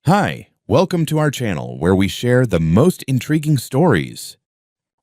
Hi, welcome to our channel where we share the most intriguing stories.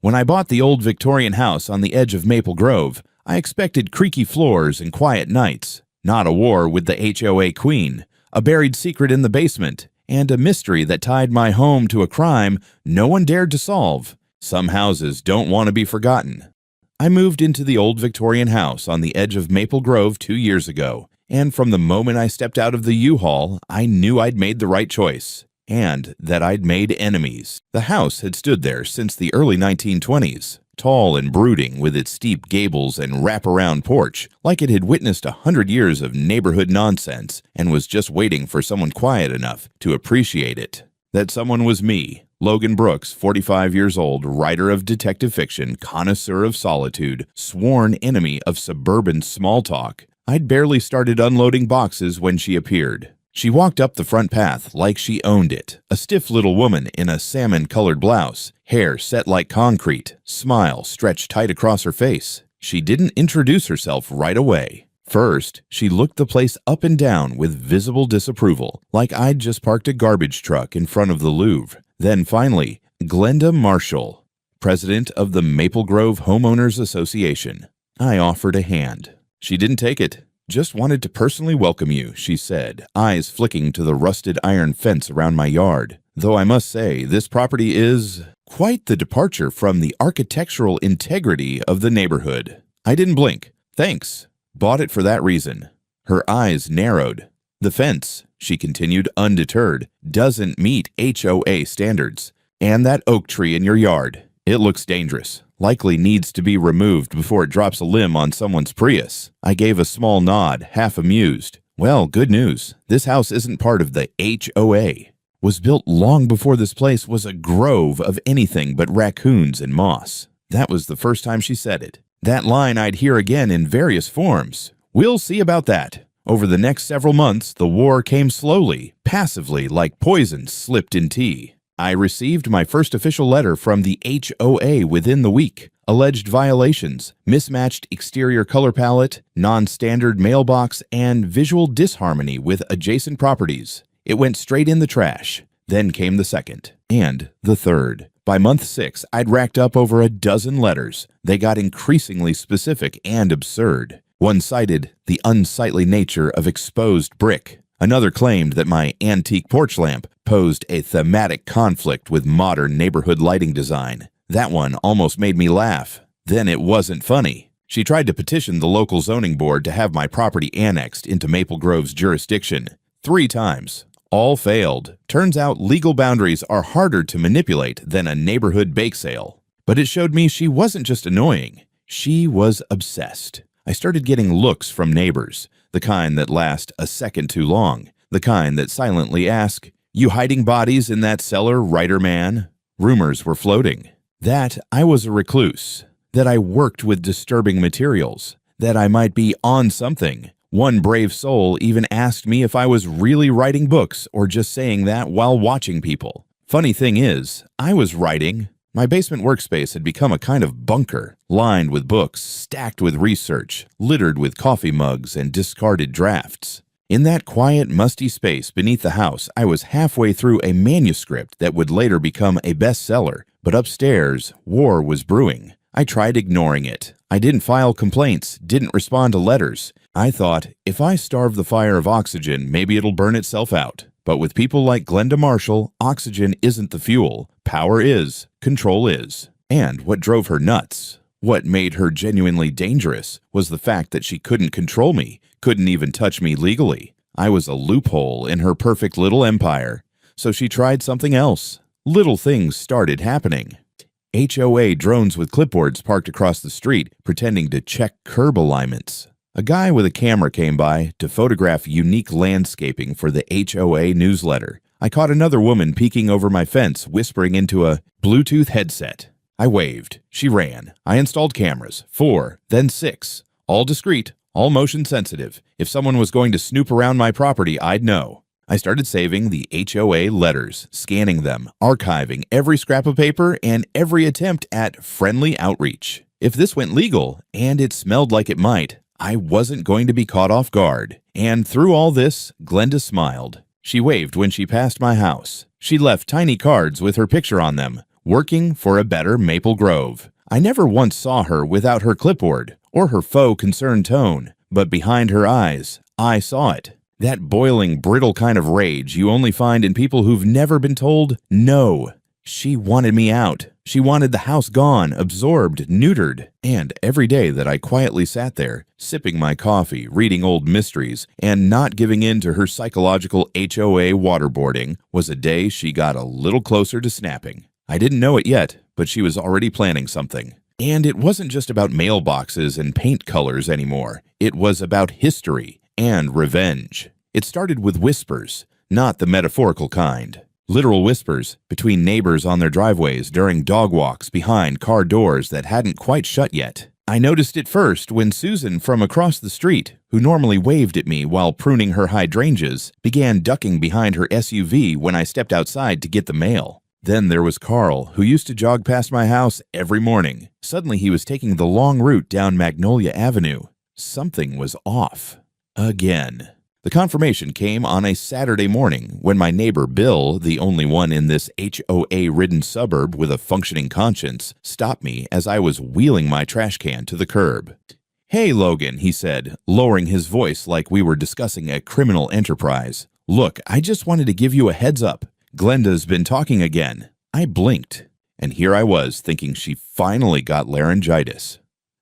When I bought the old Victorian house on the edge of Maple Grove, I expected creaky floors and quiet nights, not a war with the HOA queen, a buried secret in the basement, and a mystery that tied my home to a crime no one dared to solve. Some houses don't want to be forgotten. I moved into the old Victorian house on the edge of Maple Grove 2 years ago. And from the moment I stepped out of the U-Haul, I knew I'd made the right choice, and that I'd made enemies. The house had stood there since the early 1920s, tall and brooding with its steep gables and wraparound porch, like it had witnessed 100 years of neighborhood nonsense and was just waiting for someone quiet enough to appreciate it. That someone was me, Logan Brooks, 45 years old, writer of detective fiction, connoisseur of solitude, sworn enemy of suburban small talk. I'd barely started unloading boxes when she appeared. She walked up the front path like she owned it, a stiff little woman in a salmon-colored blouse, hair set like concrete, smile stretched tight across her face. She didn't introduce herself right away. First, she looked the place up and down with visible disapproval, like I'd just parked a garbage truck in front of the Louvre. Then finally, Glenda Marshall, president of the Maple Grove Homeowners Association. I offered a hand. She didn't take it. "Just wanted to personally welcome you," she said, eyes flicking to the rusted iron fence around my yard. Though I must say, this property is quite the departure from the architectural integrity of the neighborhood. I didn't blink. "Thanks. Bought it for that reason." Her eyes narrowed. "The fence," she continued undeterred, "doesn't meet HOA standards. And that oak tree in your yard, it looks dangerous. Likely needs to be removed before it drops a limb on someone's Prius." I gave a small nod, half amused. "Well, good news. This house isn't part of the HOA. Was built long before this place was a grove of anything but raccoons and moss." That was the first time she said it. That line I'd hear again in various forms. We'll see about that. Over the next several months, the war came slowly, passively, like poison slipped in tea. I received my first official letter from the HOA within the week. Alleged violations, mismatched exterior color palette, non-standard mailbox, and visual disharmony with adjacent properties. It went straight in the trash. Then came the second, and the third. By month 6, I'd racked up over a dozen letters. They got increasingly specific and absurd. One cited the unsightly nature of exposed brick. Another claimed that my antique porch lamp posed a thematic conflict with modern neighborhood lighting design. That one almost made me laugh. Then it wasn't funny. She tried to petition the local zoning board to have my property annexed into Maple Grove's jurisdiction. 3 times. All failed. Turns out legal boundaries are harder to manipulate than a neighborhood bake sale. But it showed me she wasn't just annoying. She was obsessed. I started getting looks from neighbors. The kind that last a second too long. The kind that silently ask, "You hiding bodies in that cellar, writer man?" Rumors were floating. That I was a recluse. That I worked with disturbing materials. That I might be on something. One brave soul even asked me if I was really writing books or just saying that while watching people. Funny thing is, I was writing. My basement workspace had become a kind of bunker, lined with books, stacked with research, littered with coffee mugs and discarded drafts. In that quiet, musty space beneath the house, I was halfway through a manuscript that would later become a bestseller, but upstairs, war was brewing. I tried ignoring it. I didn't file complaints, didn't respond to letters. I thought, if I starve the fire of oxygen, maybe it'll burn itself out. But with people like Glenda Marshall, oxygen isn't the fuel. Power is. Control is. And what drove her nuts, what made her genuinely dangerous, was the fact that she couldn't control me, couldn't even touch me legally. I was a loophole in her perfect little empire. So she tried something else. Little things started happening. HOA drones with clipboards parked across the street, pretending to check curb alignments. A guy with a camera came by to photograph unique landscaping for the HOA newsletter. I caught another woman peeking over my fence, whispering into a Bluetooth headset. I waved. She ran. I installed cameras, 4, then 6. All discreet, all motion sensitive. If someone was going to snoop around my property, I'd know. I started saving the HOA letters, scanning them, archiving every scrap of paper and every attempt at friendly outreach. If this went legal, and it smelled like it might, I wasn't going to be caught off guard. And through all this, Glenda smiled. She waved when she passed my house. She left tiny cards with her picture on them, working for a better Maple Grove. I never once saw her without her clipboard or her faux concerned tone, but behind her eyes, I saw it. That boiling, brittle kind of rage you only find in people who've never been told no. She wanted me out. She wanted the house gone, absorbed, neutered. And every day that I quietly sat there, sipping my coffee, reading old mysteries, and not giving in to her psychological HOA waterboarding, was a day she got a little closer to snapping. I didn't know it yet, but she was already planning something. And it wasn't just about mailboxes and paint colors anymore. It was about history and revenge. It started with whispers, not the metaphorical kind. Literal whispers between neighbors on their driveways during dog walks behind car doors that hadn't quite shut yet. I noticed it first when Susan from across the street, who normally waved at me while pruning her hydrangeas, began ducking behind her SUV when I stepped outside to get the mail. Then there was Carl, who used to jog past my house every morning. Suddenly he was taking the long route down Magnolia Avenue. Something was off. Again. The confirmation came on a Saturday morning when my neighbor Bill, the only one in this HOA-ridden suburb with a functioning conscience, stopped me as I was wheeling my trash can to the curb. "Hey, Logan," he said, lowering his voice like we were discussing a criminal enterprise. "Look, I just wanted to give you a heads up. Glenda's been talking again." I blinked, and here I was thinking she finally got laryngitis.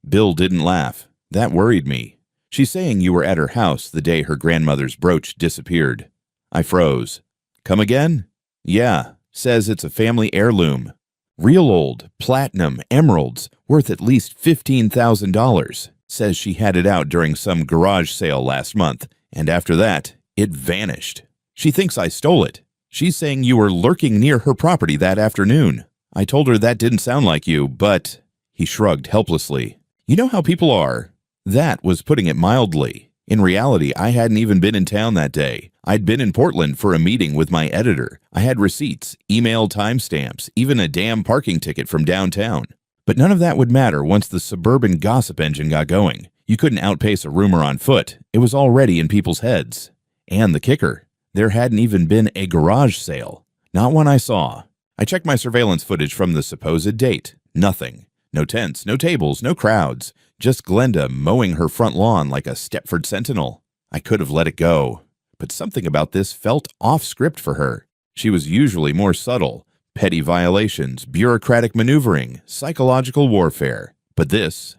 Bill didn't laugh. That worried me. "She's saying you were at her house the day her grandmother's brooch disappeared." I froze. "Come again?" "Yeah, says it's a family heirloom. Real old, platinum, emeralds, worth at least $15,000. Says she had it out during some garage sale last month, and after that, it vanished. She thinks I stole it. She's saying you were lurking near her property that afternoon. I told her that didn't sound like you, but..." He shrugged helplessly. "You know how people are." That was putting it mildly. In reality, I hadn't even been in town that day. I'd been in Portland for a meeting with my editor. I had receipts, email timestamps, even a damn parking ticket from downtown. But none of that would matter once the suburban gossip engine got going. You couldn't outpace a rumor on foot. It was already in people's heads. And the kicker, there hadn't even been a garage sale. Not one I saw. I checked my surveillance footage from the supposed date. Nothing. No tents, no tables, no crowds. Just Glenda mowing her front lawn like a Stepford Sentinel. I could have let it go. But something about this felt off script for her. She was usually more subtle. Petty violations, bureaucratic maneuvering, psychological warfare. But this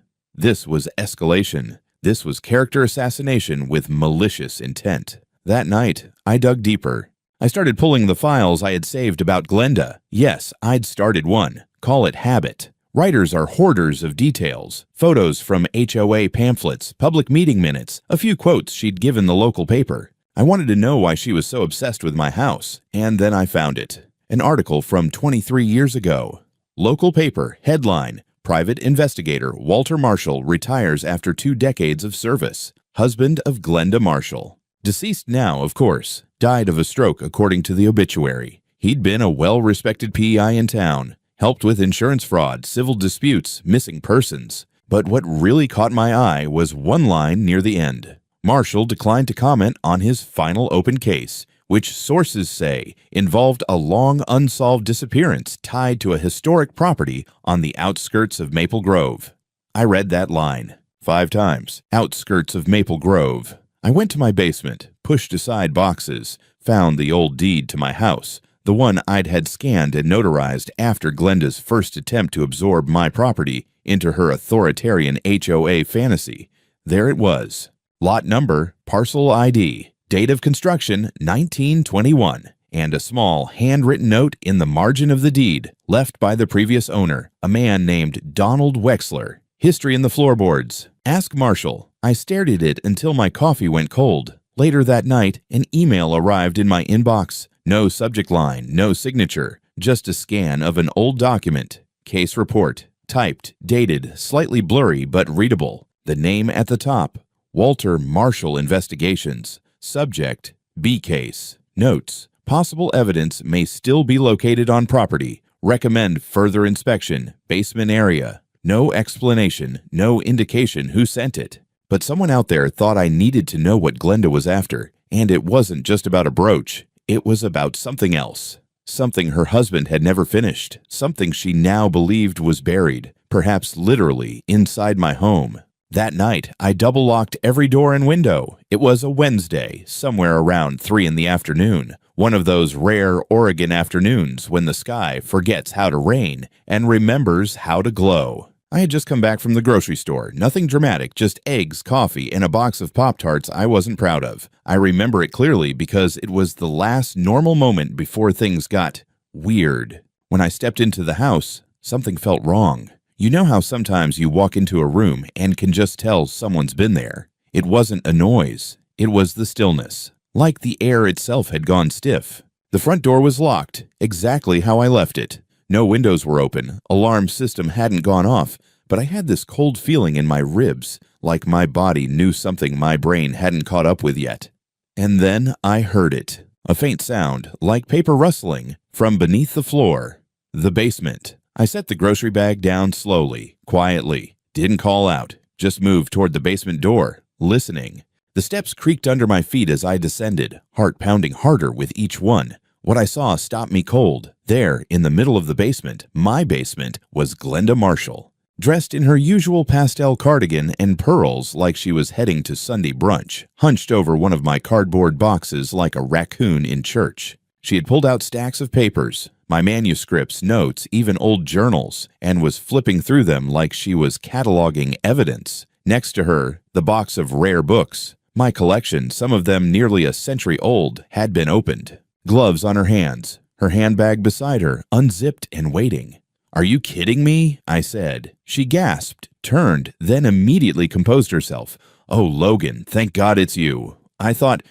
was escalation. This was character assassination with malicious intent. That night, I dug deeper. I started pulling the files I had saved about Glenda. Yes, I'd started one. Call it habit. Writers are hoarders of details. Photos from HOA pamphlets, public meeting minutes, a few quotes she'd given the local paper. I wanted to know why she was so obsessed with my house, and then I found it. An article from 23 years ago. Local paper, headline, "Private Investigator Walter Marshall retires after 2 decades of service. Husband of Glenda Marshall. Deceased now, of course. Died of a stroke according to the obituary. He'd been a well-respected PI in town. Helped with insurance fraud, civil disputes, missing persons. But what really caught my eye was one line near the end. Marshall declined to comment on his final open case, which sources say involved a long unsolved disappearance tied to a historic property on the outskirts of Maple Grove. I read that line 5 times. Outskirts of Maple Grove. I went to my basement, pushed aside boxes, found the old deed to my house, the one I'd had scanned and notarized after Glenda's first attempt to absorb my property into her authoritarian HOA fantasy. There it was. Lot number, parcel ID, date of construction 1921, and a small handwritten note in the margin of the deed left by the previous owner, a man named Donald Wexler. History in the floorboards. Ask Marshall. I stared at it until my coffee went cold. Later that night, an email arrived in my inbox. No subject line, no signature, just a scan of an old document. Case report. Typed, dated, slightly blurry but readable. The name at the top, Walter Marshall Investigations. Subject, B case. Notes, possible evidence may still be located on property. Recommend further inspection. Basement area. No explanation, no indication who sent it. But someone out there thought I needed to know what Glenda was after. And it wasn't just about a brooch. it was about something else. Something her husband had never finished. Something she now believed was buried, perhaps literally, inside my home. That night, I double-locked every door and window. It was a Wednesday, somewhere around 3 in the afternoon. One of those rare Oregon afternoons when the sky forgets how to rain and remembers how to glow. I had just come back from the grocery store. Nothing dramatic, just eggs, coffee, and a box of Pop-Tarts I wasn't proud of. I remember it clearly because it was the last normal moment before things got weird. When I stepped into the house, something felt wrong. You know how sometimes you walk into a room and can just tell someone's been there? It wasn't a noise. It was the stillness. Like the air itself had gone stiff. The front door was locked, exactly how I left it. No windows were open, alarm system hadn't gone off, but I had this cold feeling in my ribs, like my body knew something my brain hadn't caught up with yet. And then I heard it. A faint sound, like paper rustling, from beneath the floor. The basement. I set the grocery bag down slowly, quietly. Didn't call out, just moved toward the basement door, listening. The steps creaked under my feet as I descended, heart pounding harder with each one. What I saw stopped me cold. There, in the middle of the basement, my basement, was Glenda Marshall. Dressed in her usual pastel cardigan and pearls like she was heading to Sunday brunch, hunched over one of my cardboard boxes like a raccoon in church. She had pulled out stacks of papers, my manuscripts, notes, even old journals, and was flipping through them like she was cataloging evidence. Next to her, the box of rare books. My collection, some of them nearly a century old, had been opened. Gloves on her hands, her handbag beside her, unzipped and waiting. "Are you kidding me?" I said. She gasped, turned, then immediately composed herself. "Oh, Logan, thank God it's you. I thought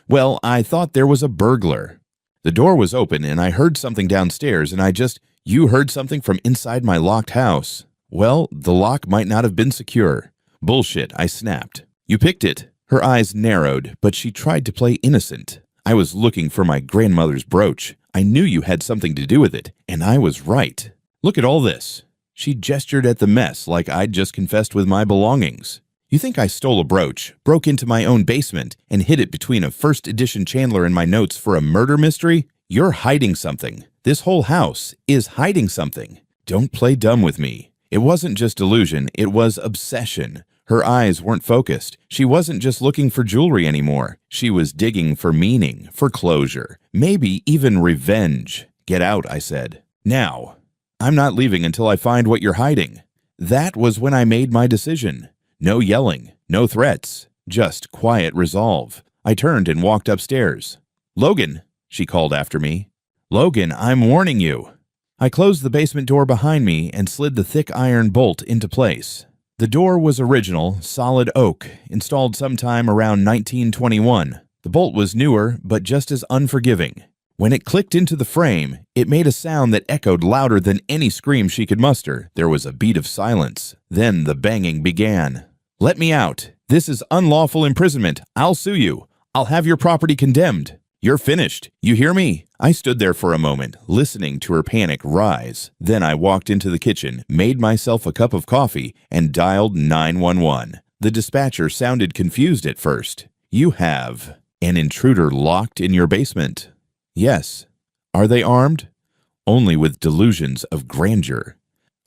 there was a burglar." The door was open and I heard something downstairs and You heard something from inside my locked house. Well, the lock might not have been secure. Bullshit, I snapped. "You picked it." Her eyes narrowed, but she tried to play innocent. "I was looking for my grandmother's brooch. I knew you had something to do with it, and I was right. Look at all this." She gestured at the mess like I'd just confessed with my belongings. "You think I stole a brooch, broke into my own basement, and hid it between a first edition Chandler and my notes for a murder mystery? You're hiding something. This whole house is hiding something. Don't play dumb with me." It wasn't just delusion, it was obsession. Her eyes weren't focused. She wasn't just looking for jewelry anymore. She was digging for meaning, for closure, maybe even revenge. "Get out," I said. "Now. I'm not leaving until I find what you're hiding." That was when I made my decision. No yelling, no threats, just quiet resolve. I turned and walked upstairs. "Logan," she called after me. "Logan, I'm warning you." I closed the basement door behind me and slid the thick iron bolt into place. The door was original, solid oak, installed sometime around 1921. The bolt was newer, but just as unforgiving. When it clicked into the frame, it made a sound that echoed louder than any scream she could muster. There was a beat of silence. Then the banging began. "Let me out. This is unlawful imprisonment. I'll sue you. I'll have your property condemned. You're finished. You hear me?" I stood there for a moment, listening to her panic rise. Then I walked into the kitchen, made myself a cup of coffee, and dialed 911. The dispatcher sounded confused at first. "You have an intruder locked in your basement." "Yes." "Are they armed?" "Only with delusions of grandeur."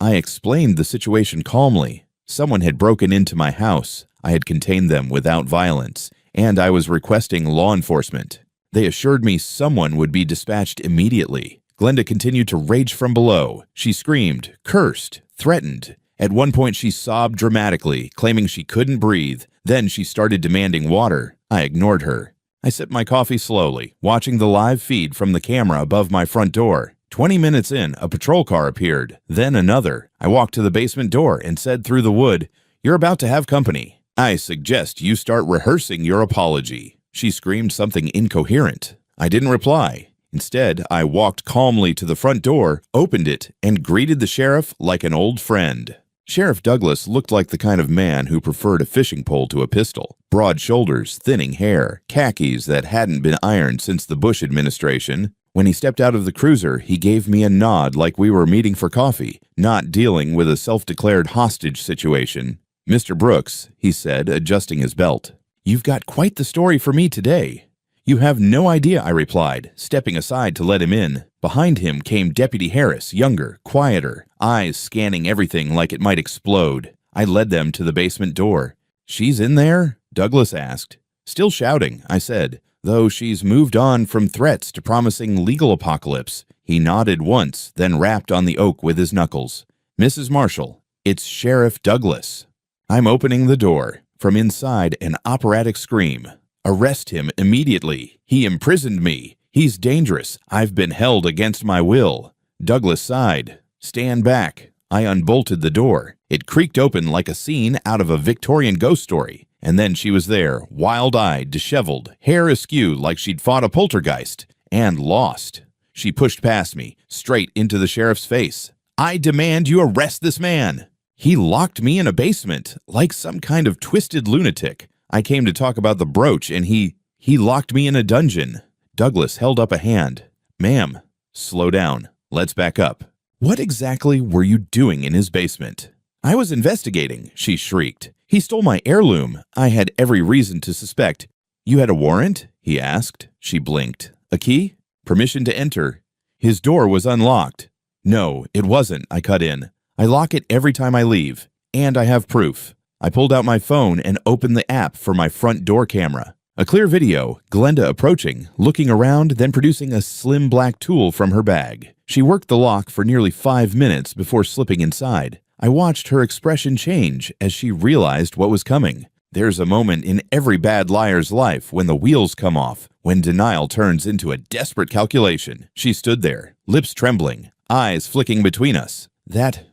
I explained the situation calmly. Someone had broken into my house. I had contained them without violence, and I was requesting law enforcement. They assured me someone would be dispatched immediately. Glenda continued to rage from below. She screamed, cursed, threatened. At one point she sobbed dramatically, claiming she couldn't breathe. Then she started demanding water. I ignored her. I sipped my coffee slowly, watching the live feed from the camera above my front door. 20 minutes in, a patrol car appeared, then another. I walked to the basement door and said through the wood, "You're about to have company. I suggest you start rehearsing your apology." She screamed something incoherent. I didn't reply. Instead, I walked calmly to the front door, opened it, and greeted the sheriff like an old friend. Sheriff Douglas looked like the kind of man who preferred a fishing pole to a pistol. Broad shoulders, thinning hair, khakis that hadn't been ironed since the Bush administration. When he stepped out of the cruiser, he gave me a nod like we were meeting for coffee, not dealing with a self-declared hostage situation. "Mr. Brooks," he said, adjusting his belt. "You've got quite the story for me today. "You have no idea," I replied, stepping aside to let him in. Behind him came Deputy Harris, younger, quieter, eyes scanning everything like it might explode. I led them to the basement door. "She's in there?" Douglas asked. "Still shouting," I said, "though she's moved on from threats to promising legal apocalypse." He nodded once, then rapped on the oak with his knuckles. "Mrs. Marshall, it's Sheriff Douglas." I'm opening the door. From inside, an operatic scream. "Arrest him immediately. He imprisoned me. He's dangerous. I've been held against my will." Douglas sighed. "Stand back." I unbolted the door. It creaked open like a scene out of a Victorian ghost story. And then she was there, wild-eyed, disheveled, hair askew like she'd fought a poltergeist, and lost. She pushed past me, straight into the sheriff's face. "I demand you arrest this man." He locked me in a basement, like some kind of twisted lunatic. I came to talk about the brooch, and he locked me in a dungeon. Douglas held up a hand. "Ma'am, slow down. Let's back up. What exactly were you doing in his basement?" "I was investigating," she shrieked. "He stole my heirloom. I had every reason to suspect." "You had a warrant?" he asked. She blinked. "A key? Permission to enter?" His door was unlocked. "No, it wasn't," I cut in. "I lock it every time I leave. And I have proof." I pulled out my phone and opened the app for my front door camera. A clear video, Glenda approaching, looking around, then producing a slim black tool from her bag. She worked the lock for nearly 5 minutes before slipping inside. I watched her expression change as she realized what was coming. There's a moment in every bad liar's life when the wheels come off, when denial turns into a desperate calculation. She stood there, lips trembling, eyes flicking between us. That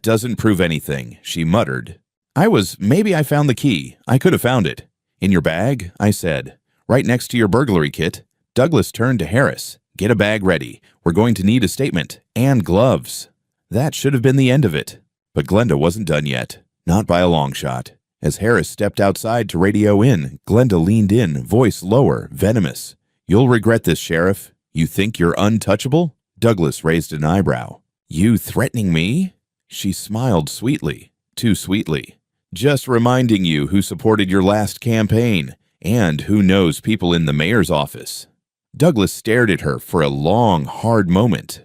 doesn't prove anything," she muttered. Maybe I found the key. I could have found it." "In your bag?" I said. "Right next to your burglary kit." Douglas turned to Harris. "Get a bag ready. We're going to need a statement. And gloves." That should have been the end of it. But Glenda wasn't done yet. Not by a long shot. As Harris stepped outside to radio in, Glenda leaned in, voice lower, venomous. "You'll regret this, Sheriff. You think you're untouchable?" Douglas raised an eyebrow. "You threatening me?" She smiled sweetly. Too sweetly. "Just reminding you who supported your last campaign, and who knows people in the mayor's office." Douglas stared at her for a long, hard moment.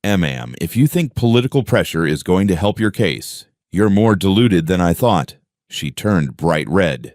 "Ma'am, if you think political pressure is going to help your case, you're more deluded than I thought." She turned bright red.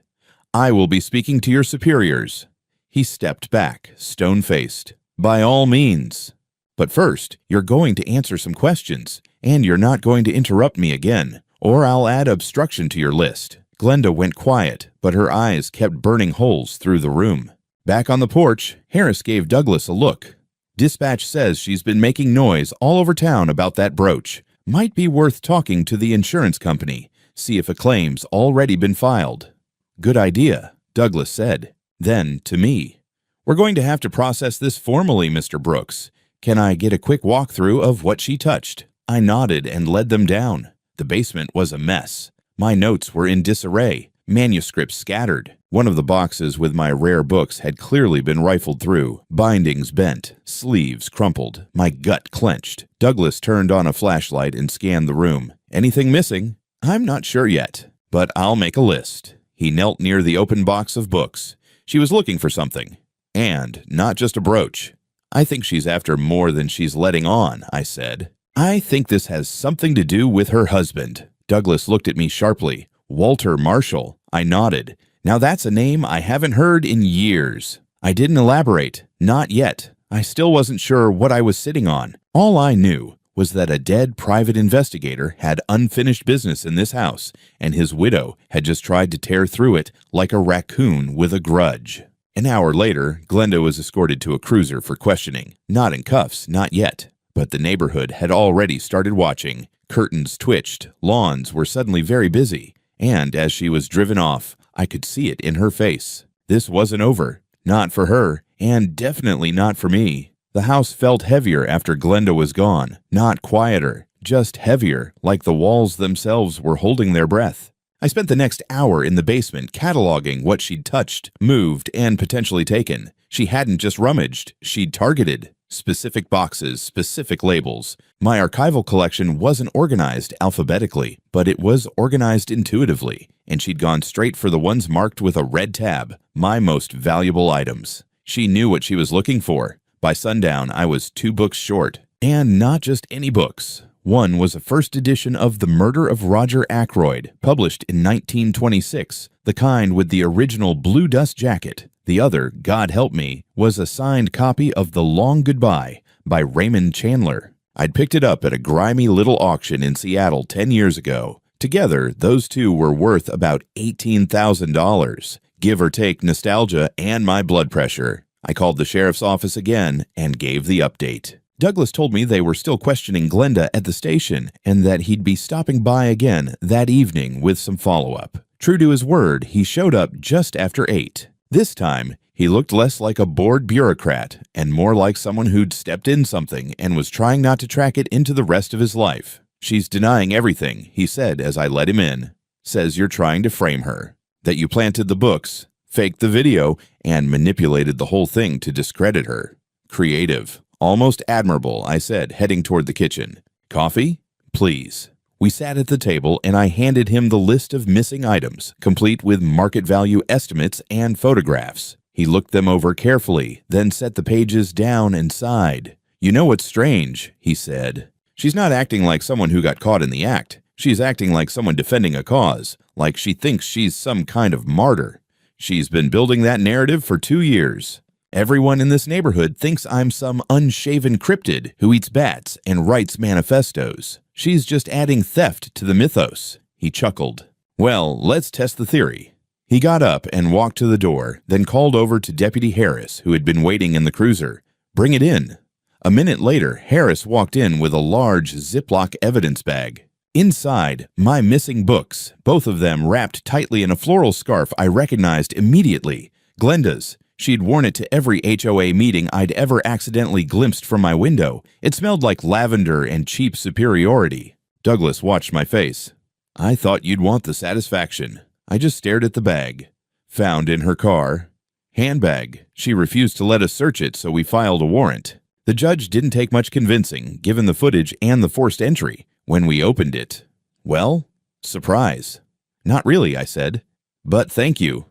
"I will be speaking to your superiors." He stepped back, stone-faced. "By all means. But first, you're going to answer some questions, and you're not going to interrupt me again, or I'll add obstruction to your list." Glenda went quiet, but her eyes kept burning holes through the room. Back on the porch, Harris gave Douglas a look. "Dispatch says she's been making noise all over town about that brooch. Might be worth talking to the insurance company, see if a claim's already been filed." "Good idea," Douglas said. Then, to me, "We're going to have to process this formally, Mr. Brooks. Can I get a quick walkthrough of what she touched?" I nodded and led them down. The basement was a mess. My notes were in disarray, manuscripts scattered. One of the boxes with my rare books had clearly been rifled through, bindings bent, sleeves crumpled, my gut clenched. Douglas turned on a flashlight and scanned the room. "Anything missing?" "I'm not sure yet, but I'll make a list." He knelt near the open box of books. She was looking for something. And not just a brooch. "I think she's after more than she's letting on," I said. "I think this has something to do with her husband." Douglas looked at me sharply. "Walter Marshall." I nodded. Now that's a name I haven't heard in years. I didn't elaborate. Not yet. I still wasn't sure what I was sitting on. All I knew was that a dead private investigator had unfinished business in this house, and his widow had just tried to tear through it like a raccoon with a grudge. An hour later, Glenda was escorted to a cruiser for questioning. Not in cuffs, not yet. But the neighborhood had already started watching. Curtains twitched, lawns were suddenly very busy, and as she was driven off, I could see it in her face. This wasn't over. Not for her, and definitely not for me. The house felt heavier after Glenda was gone. Not quieter, just heavier, like the walls themselves were holding their breath. I spent the next hour in the basement cataloging what she'd touched, moved, and potentially taken. She hadn't just rummaged, she'd targeted. Specific boxes, specific labels. My archival collection wasn't organized alphabetically, but it was organized intuitively, and she'd gone straight for the ones marked with a red tab, my most valuable items. She knew what she was looking for. By sundown, I was 2 books short. And not just any books. One was a first edition of The Murder of Roger Ackroyd, published in 1926, the kind with the original blue dust jacket. The other, God help me, was a signed copy of The Long Goodbye by Raymond Chandler. I'd picked it up at a grimy little auction in Seattle 10 years ago. Together, those two were worth about $18,000, give or take nostalgia and my blood pressure. I called the sheriff's office again and gave the update. Douglas told me they were still questioning Glenda at the station and that he'd be stopping by again that evening with some follow-up. True to his word, he showed up just after 8. This time, he looked less like a bored bureaucrat and more like someone who'd stepped in something and was trying not to track it into the rest of his life. "She's denying everything," he said as I let him in. "Says you're trying to frame her. That you planted the books, faked the video, and manipulated the whole thing to discredit her. Creative. Almost admirable," I said, heading toward the kitchen. "Coffee? Please." We sat at the table and I handed him the list of missing items, complete with market value estimates and photographs. He looked them over carefully, then set the pages down and sighed. "You know what's strange," he said. "She's not acting like someone who got caught in the act. She's acting like someone defending a cause, like she thinks she's some kind of martyr. She's been building that narrative for 2 years. Everyone in this neighborhood thinks I'm some unshaven cryptid who eats bats and writes manifestos. She's just adding theft to the mythos." He chuckled. "Well, let's test the theory." He got up and walked to the door, then called over to Deputy Harris, who had been waiting in the cruiser. "Bring it in." A minute later, Harris walked in with a large Ziploc evidence bag. Inside, my missing books, both of them wrapped tightly in a floral scarf I recognized immediately. Glenda's. She'd worn it to every HOA meeting I'd ever accidentally glimpsed from my window. It smelled like lavender and cheap superiority. Douglas watched my face. "I thought you'd want the satisfaction." I just stared at the bag. "Found in her car." "Handbag. She refused to let us search it, so we filed a warrant." The judge didn't take much convincing, given the footage and the forced entry. When we opened it, well, surprise. "Not really," I said. "But thank you."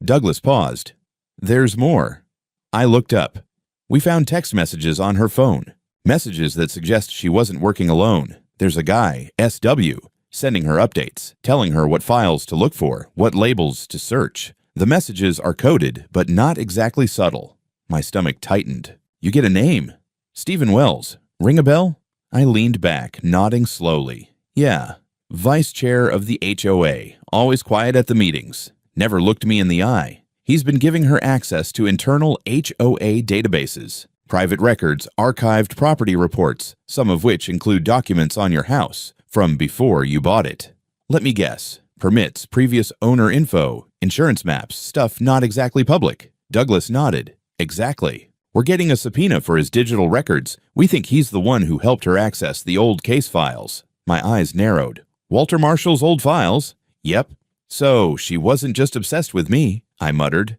Douglas paused. "There's more." I looked up. We found text messages on her phone. Messages that suggest she wasn't working alone. There's a guy, SW, sending her updates, telling her what files to look for, what labels to search. The messages are coded, but not exactly subtle. My stomach tightened. "You get a name." "Stephen Wells. Ring a bell?" I leaned back, nodding slowly. "Yeah. Vice chair of the HOA. Always quiet at the meetings. Never looked me in the eye. He's been giving her access to internal HOA databases, private records, archived property reports, some of which include documents on your house from before you bought it. Let me guess. Permits, previous owner info, insurance maps, stuff not exactly public." Douglas nodded. "Exactly. We're getting a subpoena for his digital records. We think he's the one who helped her access the old case files." My eyes narrowed. "Walter Marshall's old files?" "Yep." "So she wasn't just obsessed with me," I muttered.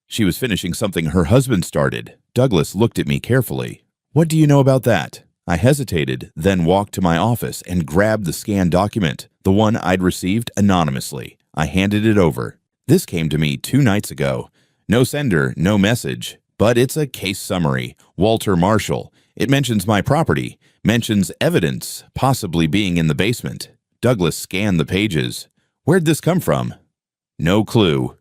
"She was finishing something her husband started." Douglas looked at me carefully. "What do you know about that?" I hesitated, then walked to my office and grabbed the scanned document, the one I'd received anonymously. I handed it over. "This came to me 2 nights ago. No sender, no message. But it's a case summary. Walter Marshall. It mentions my property, mentions evidence, possibly being in the basement." Douglas scanned the pages. "Where'd this come from?" "No clue."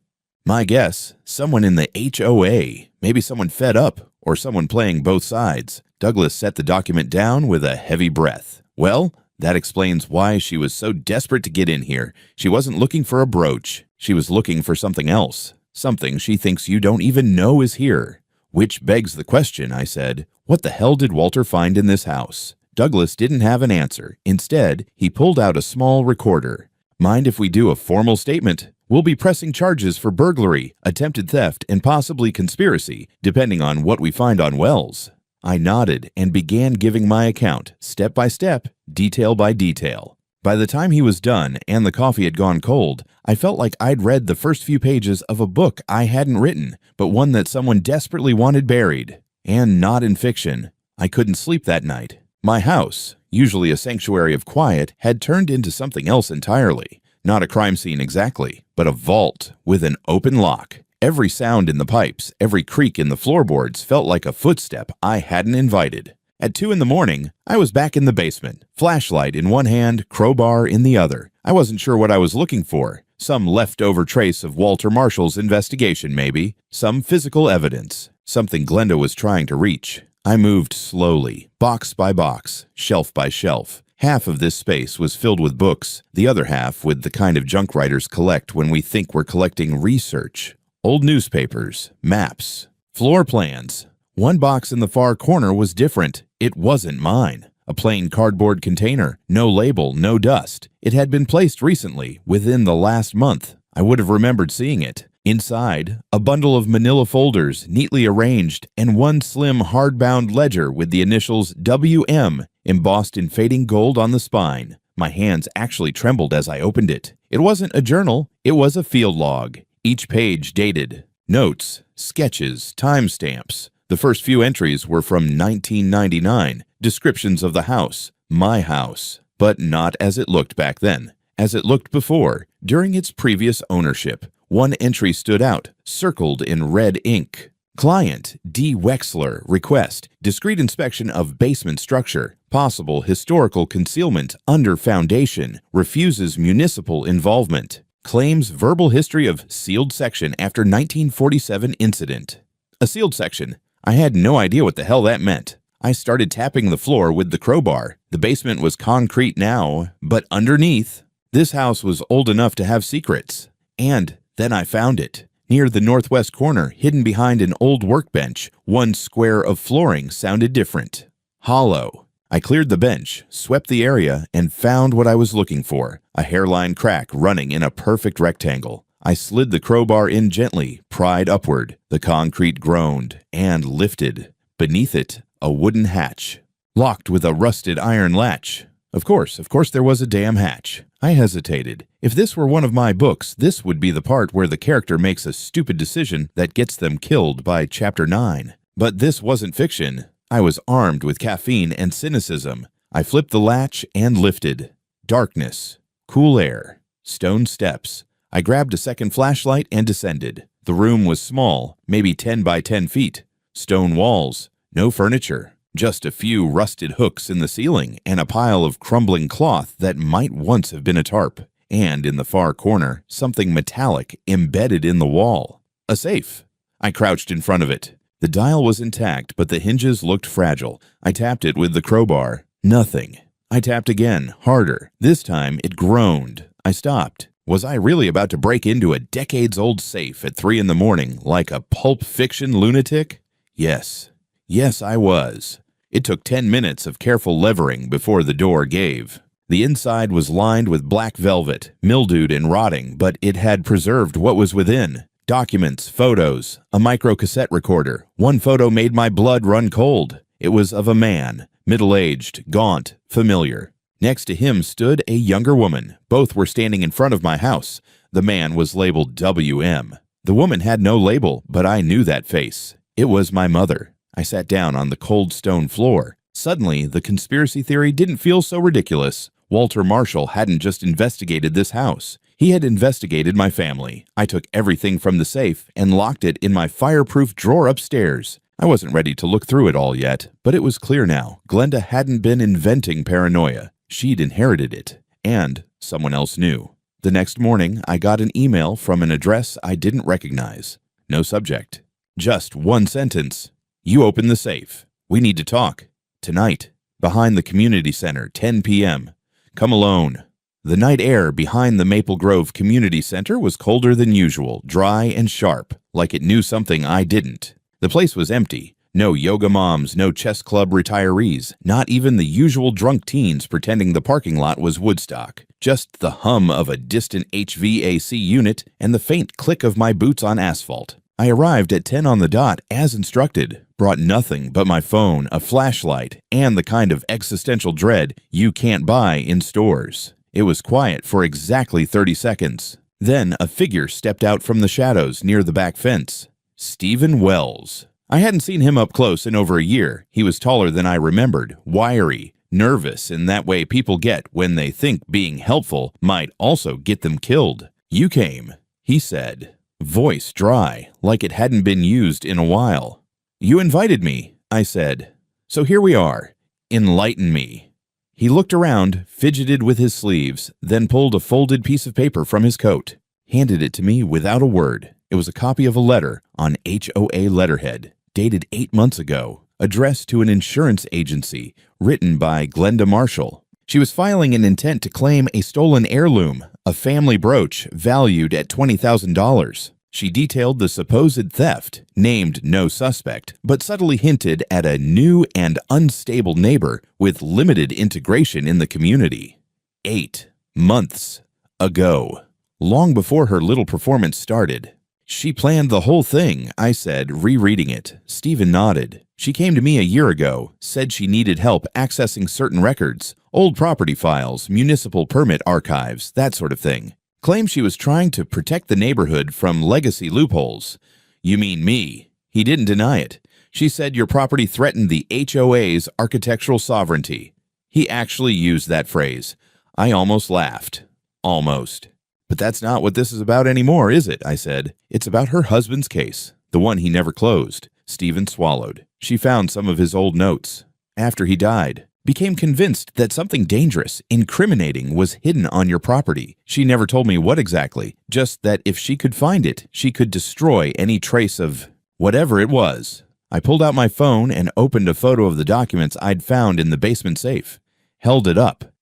"My guess, someone in the HOA. Maybe someone fed up, or someone playing both sides." Douglas set the document down with a heavy breath. "Well, that explains why she was so desperate to get in here. She wasn't looking for a brooch. She was looking for something else. Something she thinks you don't even know is here." "Which begs the question," I said. "What the hell did Walter find in this house?" Douglas didn't have an answer. Instead, he pulled out a small recorder. "Mind if we do a formal statement? We'll be pressing charges for burglary, attempted theft, and possibly conspiracy, depending on what we find on Wells." I nodded and began giving my account, step by step, detail by detail. By the time he was done and the coffee had gone cold, I felt like I'd read the first few pages of a book I hadn't written, but one that someone desperately wanted buried. And not in fiction. I couldn't sleep that night. My house, usually a sanctuary of quiet, had turned into something else entirely. Not a crime scene exactly, but a vault with an open lock. Every sound in the pipes, every creak in the floorboards felt like a footstep I hadn't invited. At 2 in the morning, I was back in the basement, flashlight in one hand, crowbar in the other. I wasn't sure what I was looking for. Some leftover trace of Walter Marshall's investigation, maybe. Some physical evidence. Something Glenda was trying to reach. I moved slowly, box by box, shelf by shelf. Half of this space was filled with books, the other half with the kind of junk writers collect when we think we're collecting research. Old newspapers, maps, floor plans. One box in the far corner was different. It wasn't mine. A plain cardboard container, no label, no dust. It had been placed recently, within the last month. I would have remembered seeing it. Inside, a bundle of manila folders, neatly arranged, and one slim hardbound ledger with the initials WM embossed in fading gold on the spine. My hands actually trembled as I opened it. It wasn't a journal, it was a field log. Each page dated. Notes, sketches, timestamps. The first few entries were from 1999, descriptions of the house, my house, but not as it looked back then, as it looked before, during its previous ownership. One entry stood out, circled in red ink. Client D. Wexler, request, discreet inspection of basement structure, possible historical concealment under foundation, refuses municipal involvement, claims verbal history of sealed section after 1947 incident. A sealed section. I had no idea what the hell that meant. I started tapping the floor with the crowbar. The basement was concrete now, but underneath, this house was old enough to have secrets. And then I found it. Near the northwest corner, hidden behind an old workbench, one square of flooring sounded different. Hollow. I cleared the bench, swept the area, and found what I was looking for. A hairline crack running in a perfect rectangle. I slid the crowbar in gently, pried upward. The concrete groaned and lifted. Beneath it, a wooden hatch, locked with a rusted iron latch. Of course there was a damn hatch. I hesitated. If this were one of my books, this would be the part where the character makes a stupid decision that gets them killed by chapter 9. But this wasn't fiction. I was armed with caffeine and cynicism. I flipped the latch and lifted. Darkness, cool air, stone steps. I grabbed a second flashlight and descended. The room was small, maybe 10 by 10 feet. Stone walls, no furniture, just a few rusted hooks in the ceiling and a pile of crumbling cloth that might once have been a tarp. And in the far corner, something metallic embedded in the wall. A safe. I crouched in front of it. The dial was intact, but the hinges looked fragile. I tapped it with the crowbar. Nothing. I tapped again, harder. This time it groaned. I stopped. Was I really about to break into a decades-old safe at 3 in the morning like a pulp fiction lunatic? Yes. Yes, I was. It took 10 minutes of careful levering before the door gave. The inside was lined with black velvet, mildewed and rotting, but it had preserved what was within. Documents, photos, a microcassette recorder. One photo made my blood run cold. It was of a man, middle-aged, gaunt, familiar. Next to him stood a younger woman. Both were standing in front of my house. The man was labeled WM. The woman had no label, but I knew that face. It was my mother. I sat down on the cold stone floor. Suddenly, the conspiracy theory didn't feel so ridiculous. Walter Marshall hadn't just investigated this house. He had investigated my family. I took everything from the safe and locked it in my fireproof drawer upstairs. I wasn't ready to look through it all yet, but it was clear now. Glenda hadn't been inventing paranoia. She'd inherited it, and someone else knew. The next morning, I got an email from an address I didn't recognize. No subject. Just one sentence. You open the safe. We need to talk. Tonight. Behind the community center, 10 p.m. Come alone. The night air behind the Maple Grove Community Center was colder than usual, dry and sharp, like it knew something I didn't. The place was empty. No yoga moms, no chess club retirees, not even the usual drunk teens pretending the parking lot was Woodstock. Just the hum of a distant HVAC unit and the faint click of my boots on asphalt. I arrived at 10 on the dot as instructed, brought nothing but my phone, a flashlight, and the kind of existential dread you can't buy in stores. It was quiet for exactly 30 seconds. Then a figure stepped out from the shadows near the back fence. Stephen Wells. I hadn't seen him up close in over a year. He was taller than I remembered, wiry, nervous in that way people get when they think being helpful might also get them killed. "You came," he said, voice dry, like it hadn't been used in a while. "You invited me," I said. "So here we are. Enlighten me." He looked around, fidgeted with his sleeves, then pulled a folded piece of paper from his coat, handed it to me without a word. It was a copy of a letter on HOA letterhead, dated 8 months ago, addressed to an insurance agency, written by Glenda Marshall. She was filing an intent to claim a stolen heirloom, a family brooch valued at $20,000. She detailed the supposed theft, named no suspect, but subtly hinted at a new and unstable neighbor with limited integration in the community. 8 months ago, long before her little performance started. "She planned the whole thing," I said, rereading it. Stephen nodded. "She came to me a year ago, said she needed help accessing certain records, old property files, municipal permit archives, that sort of thing. Claimed she was trying to protect the neighborhood from legacy loopholes." "You mean me?" He didn't deny it. "She said your property threatened the HOA's architectural sovereignty." He actually used that phrase. I almost laughed. Almost. "But that's not what this is about anymore, is it?" I said. "It's about her husband's case, the one he never closed." Stephen swallowed. "She found some of his old notes after he died. Became convinced that something dangerous, incriminating, was hidden on your property. She never told me what exactly, just that if she could find it, she could destroy any trace of whatever it was." I pulled out my phone and opened a photo of the documents I'd found in the basement safe. Held it up.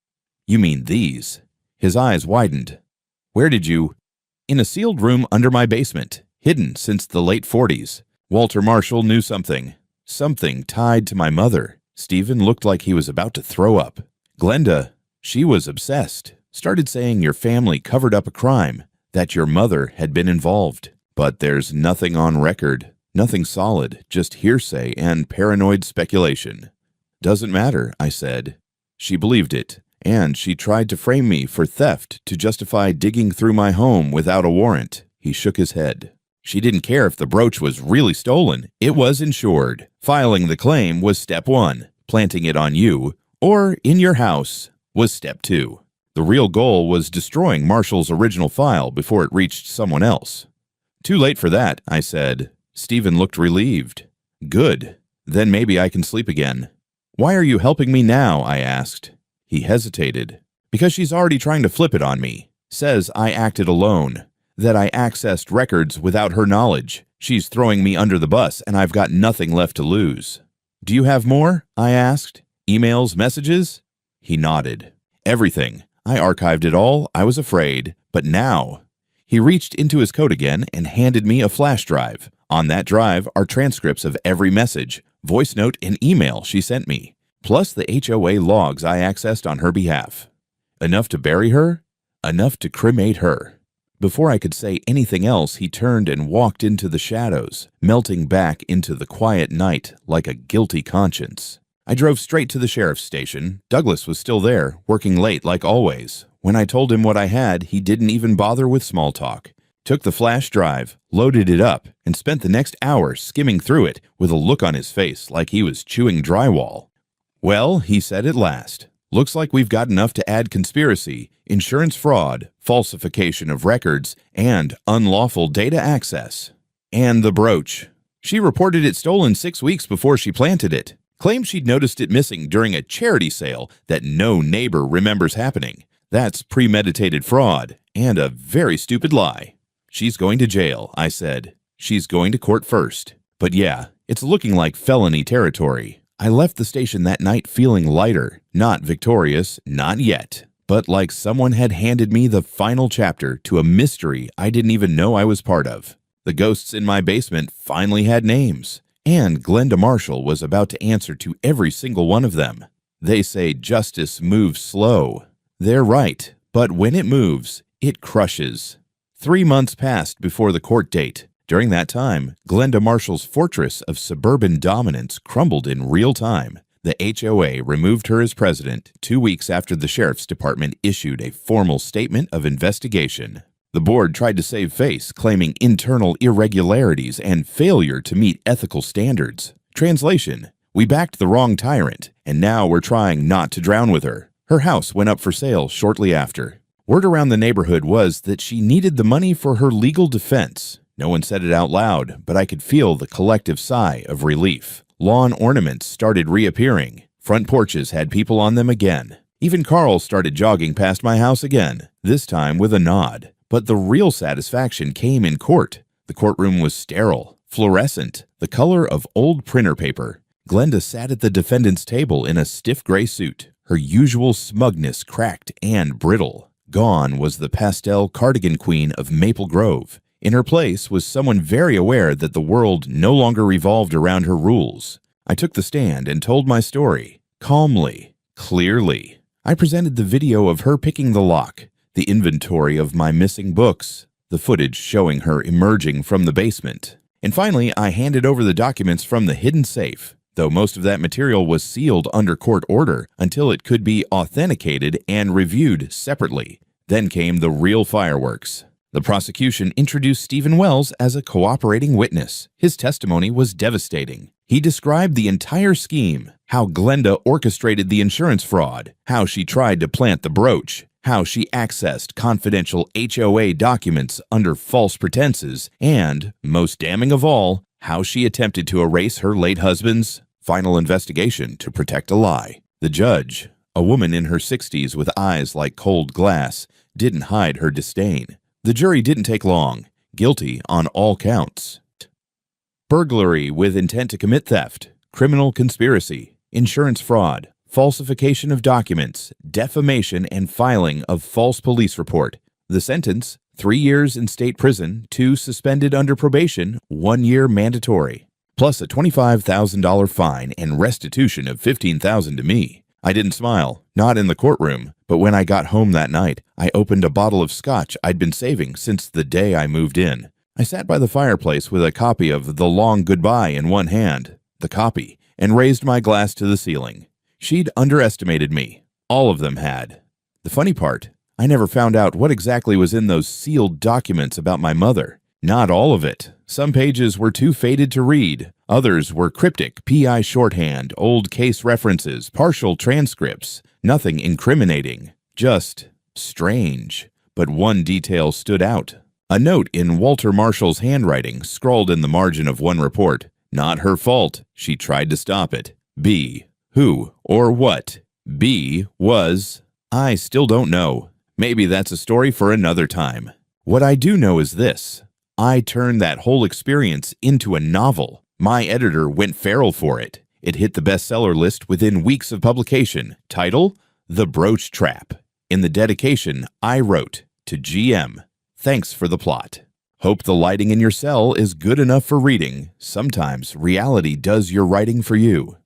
"You mean these?" His eyes widened. "Where did you—" "In a sealed room under my basement, hidden since the late 40s. Walter Marshall knew something. Something tied to my mother." Stephen looked like he was about to throw up. "Glenda, she was obsessed. Started saying your family covered up a crime, that your mother had been involved. But there's nothing on record, nothing solid, just hearsay and paranoid speculation." "Doesn't matter," I said. "She believed it, and she tried to frame me for theft to justify digging through my home without a warrant." He shook his head. "She didn't care if the brooch was really stolen. It was insured. Filing the claim was step 1. Planting it on you, or in your house, was step 2. The real goal was destroying Marshall's original file before it reached someone else." "Too late for that," I said. Stephen looked relieved. "Good. Then maybe I can sleep again." "Why are you helping me now?" I asked. He hesitated. "Because she's already trying to flip it on me. Says I acted alone, that I accessed records without her knowledge. She's throwing me under the bus, and I've got nothing left to lose." "Do you have more?" I asked. "Emails, messages?" He nodded. "Everything. I archived it all. I was afraid. But now—" He reached into his coat again and handed me a flash drive. On that drive are transcripts of every message, voice note, and email she sent me, plus the HOA logs I accessed on her behalf. Enough to bury her? Enough to cremate her. Before I could say anything else, he turned and walked into the shadows, melting back into the quiet night like a guilty conscience. I drove straight to the sheriff's station. Douglas was still there, working late like always. When I told him what I had, he didn't even bother with small talk. Took the flash drive, loaded it up, and spent the next hour skimming through it with a look on his face like he was chewing drywall. "Well," he said at last, "looks like we've got enough to add conspiracy, insurance fraud, falsification of records, and unlawful data access. And the brooch. She reported it stolen 6 weeks before she planted it. Claimed she'd noticed it missing during a charity sale that no neighbor remembers happening. That's premeditated fraud, and a very stupid lie. She's going to jail," I said. "She's going to court first. But yeah, it's looking like felony territory." I left the station that night feeling lighter, not victorious, not yet, but like someone had handed me the final chapter to a mystery I didn't even know I was part of. The ghosts in my basement finally had names, and Glenda Marshall was about to answer to every single one of them. They say justice moves slow. They're right, but when it moves, it crushes. 3 months passed before the court date. During that time, Glenda Marshall's fortress of suburban dominance crumbled in real time. The HOA removed her as president 2 weeks after the sheriff's department issued a formal statement of investigation. The board tried to save face, claiming internal irregularities and failure to meet ethical standards. Translation: we backed the wrong tyrant, and now we're trying not to drown with her. Her house went up for sale shortly after. Word around the neighborhood was that she needed the money for her legal defense. No one said it out loud, but I could feel the collective sigh of relief. Lawn ornaments started reappearing. Front porches had people on them again. Even Carl started jogging past my house again, this time with a nod. But the real satisfaction came in court. The courtroom was sterile, fluorescent, the color of old printer paper. Glenda sat at the defendant's table in a stiff gray suit, her usual smugness cracked and brittle. Gone was the pastel cardigan queen of Maple Grove. In her place was someone very aware that the world no longer revolved around her rules. I took the stand and told my story, calmly, clearly. I presented the video of her picking the lock, the inventory of my missing books, the footage showing her emerging from the basement. And finally, I handed over the documents from the hidden safe, though most of that material was sealed under court order until it could be authenticated and reviewed separately. Then came the real fireworks. The prosecution introduced Stephen Wells as a cooperating witness. His testimony was devastating. He described the entire scheme, how Glenda orchestrated the insurance fraud, how she tried to plant the brooch, how she accessed confidential HOA documents under false pretenses, and, most damning of all, how she attempted to erase her late husband's final investigation to protect a lie. The judge, a woman in her 60s with eyes like cold glass, didn't hide her disdain. The jury didn't take long. Guilty on all counts. Burglary with intent to commit theft, criminal conspiracy, insurance fraud, falsification of documents, defamation, and filing of false police report. The sentence: 3 years in state prison, 2 suspended under probation, 1 year mandatory, plus a $25,000 fine and restitution of $15,000 to me. I didn't smile, not in the courtroom, but when I got home that night, I opened a bottle of scotch I'd been saving since the day I moved in. I sat by the fireplace with a copy of The Long Goodbye in one hand, the copy, and raised my glass to the ceiling. She'd underestimated me. All of them had. The funny part, I never found out what exactly was in those sealed documents about my mother. Not all of it. Some pages were too faded to read. Others were cryptic, PI shorthand, old case references, partial transcripts. Nothing incriminating. Just strange. But one detail stood out. A note in Walter Marshall's handwriting scrawled in the margin of one report. Not her fault. She tried to stop it. B. Who or what B was, I still don't know. Maybe that's a story for another time. What I do know is this. I turned that whole experience into a novel. My editor went feral for it. It hit the bestseller list within weeks of publication. Title: The Brooch Trap. In the dedication, I wrote, to GM, thanks for the plot. Hope the lighting in your cell is good enough for reading. Sometimes reality does your writing for you.